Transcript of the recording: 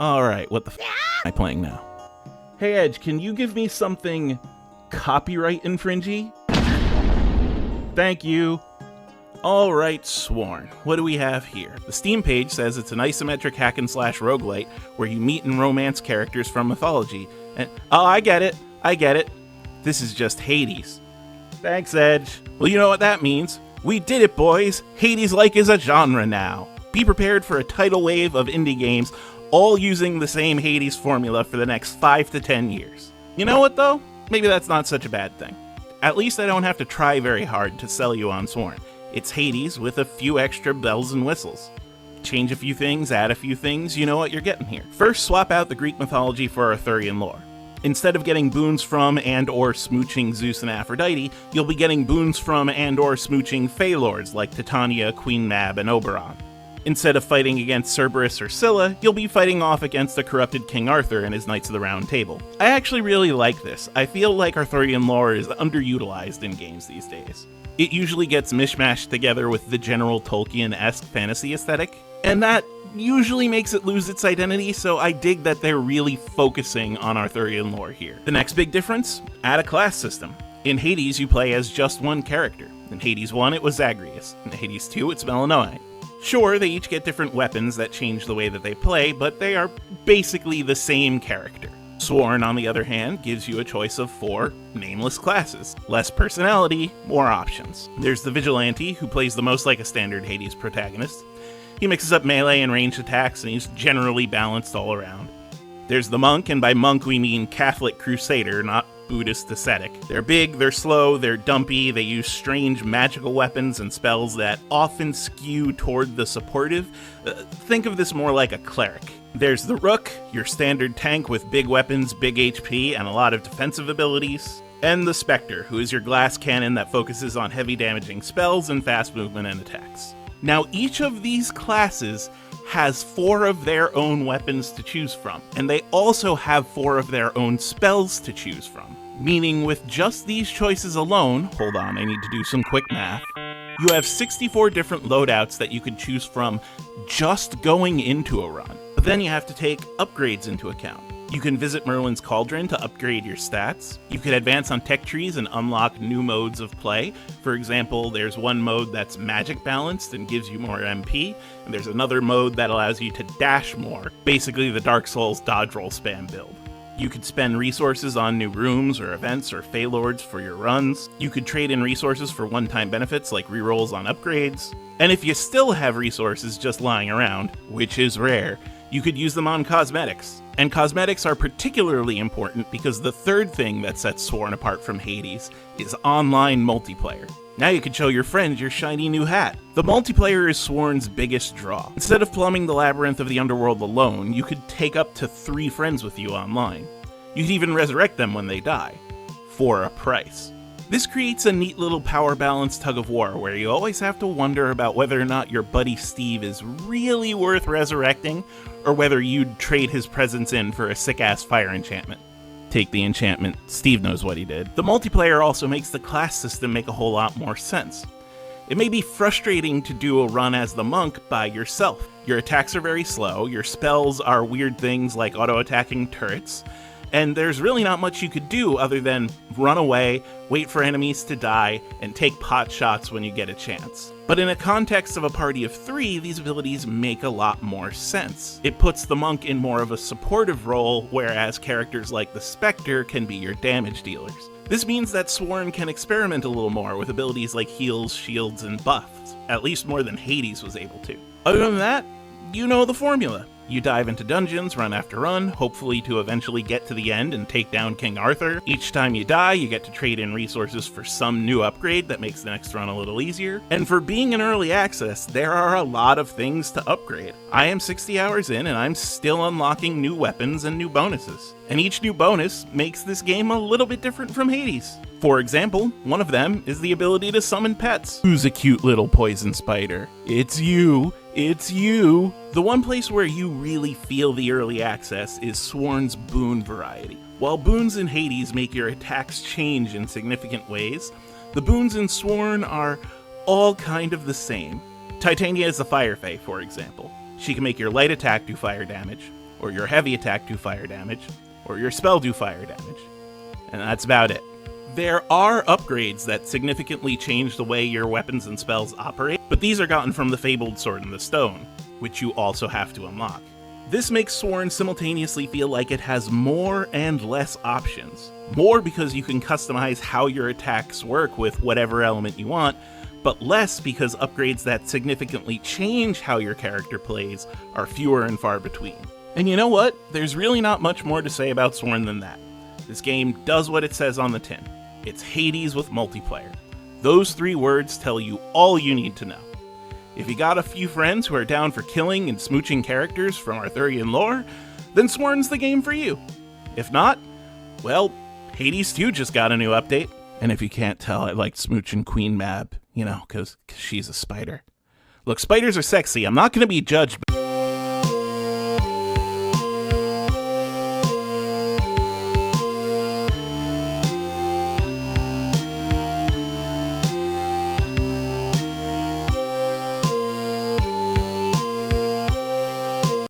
Alright, what the f am I playing now? Hey Edge, can you give me something copyright infringy? Thank you. Alright, Sworn. What do we have here? The Steam page says it's an isometric hack and slash roguelite where you meet and romance characters from mythology. And oh, I get it. This is just Hades. Thanks, Edge. Well, you know what that means. We did it, boys. Hades-like is a genre now. Be prepared for a tidal wave of indie games, all using the same Hades formula for the next 5 to 10 years. You know what, though? Maybe that's not such a bad thing. At least I don't have to try very hard to sell you on Sworn. It's Hades with a few extra bells and whistles. Change a few things, add a few things, you know what you're getting here. First, swap out the Greek mythology for Arthurian lore. Instead of getting boons from and or smooching Zeus and Aphrodite, you'll be getting boons from and or smooching Fey lords like Titania, Queen Mab, and Oberon. Instead of fighting against Cerberus or Scylla, you'll be fighting off against the corrupted King Arthur and his Knights of the Round Table. I actually really like this. I feel like Arthurian lore is underutilized in games these days. It usually gets mishmashed together with the general Tolkien-esque fantasy aesthetic, and that usually makes it lose its identity, so I dig that they're really focusing on Arthurian lore here. The next big difference? Add a class system. In Hades, you play as just one character. In Hades 1, it was Zagreus. In Hades 2, it's Melanoite. Sure, they each get different weapons that change the way that they play, but they are basically the same character. Sworn, on the other hand, gives you a choice of 4 nameless classes. Less personality, more options. There's the Vigilante, who plays the most like a standard Hades protagonist. He mixes up melee and ranged attacks, and he's generally balanced all around. There's the Monk, and by monk we mean Catholic crusader, not Buddhist ascetic. They're big, they're slow, they're dumpy, they use strange magical weapons and spells that often skew toward the supportive. Think of this more like a cleric. There's the Rook, your standard tank with big weapons, big HP, and a lot of defensive abilities. And the Spectre, who is your glass cannon that focuses on heavy damaging spells and fast movement and attacks. Now, each of these classes has 4 of their own weapons to choose from, and they also have 4 of their own spells to choose from. Meaning with just these choices alone, hold on, I need to do some quick math, you have 64 different loadouts that you could choose from just going into a run. But then you have to take upgrades into account. You can visit Merlin's Cauldron to upgrade your stats. You could advance on tech trees and unlock new modes of play. For example, there's one mode that's magic balanced and gives you more MP, and there's another mode that allows you to dash more, basically the Dark Souls dodge roll spam build. You could spend resources on new rooms or events or Fey Lords for your runs. You could trade in resources for one-time benefits like rerolls on upgrades. And if you still have resources just lying around, which is rare, you could use them on cosmetics. And cosmetics are particularly important because the third thing that sets Sworn apart from Hades is online multiplayer. Now you can show your friends your shiny new hat. The multiplayer is Sworn's biggest draw. Instead of plumbing the labyrinth of the underworld alone, you could take up to 3 friends with you online. You could even resurrect them when they die, for a price. This creates a neat little power balance tug of war where you always have to wonder about whether or not your buddy Steve is really worth resurrecting, or whether you'd trade his presence in for a sick-ass fire enchantment. Take the enchantment, Steve knows what he did. The multiplayer also makes the class system make a whole lot more sense. It may be frustrating to do a run as the Monk by yourself. Your attacks are very slow, your spells are weird things like auto-attacking turrets, and there's really not much you could do other than run away, wait for enemies to die, and take pot shots when you get a chance. But in a context of a party of 3, these abilities make a lot more sense. It puts the Monk in more of a supportive role, whereas characters like the Spectre can be your damage dealers. This means that Sworn can experiment a little more with abilities like heals, shields, and buffs, at least more than Hades was able to. Other than that, you know the formula. You dive into dungeons, run after run, hopefully to eventually get to the end and take down King Arthur. Each time you die, you get to trade in resources for some new upgrade that makes the next run a little easier. And for being in early access, there are a lot of things to upgrade. I am 60 hours in and I'm still unlocking new weapons and new bonuses. And each new bonus makes this game a little bit different from Hades. For example, one of them is the ability to summon pets. Who's a cute little poison spider? It's you. It's you! The one place where you really feel the early access is Sworn's boon variety. While boons in Hades make your attacks change in significant ways, the boons in Sworn are all kind of the same. Titania is the Fire Fae, for example. She can make your light attack do fire damage, or your heavy attack do fire damage, or your spell do fire damage. And that's about it. There are upgrades that significantly change the way your weapons and spells operate, but these are gotten from the fabled Sword in the Stone, which you also have to unlock. This makes Sworn simultaneously feel like it has more and less options. More because you can customize how your attacks work with whatever element you want, but less because upgrades that significantly change how your character plays are fewer and far between. And you know what? There's really not much more to say about Sworn than that. This game does what it says on the tin. It's Hades with multiplayer. Those 3 words tell you all you need to know. If you got a few friends who are down for killing and smooching characters from Arthurian lore, then Sworn's the game for you. If not, well, Hades 2 just got a new update. And if you can't tell, I like smooching Queen Mab, because she's a spider. Look, spiders are sexy. I'm not going to be judged.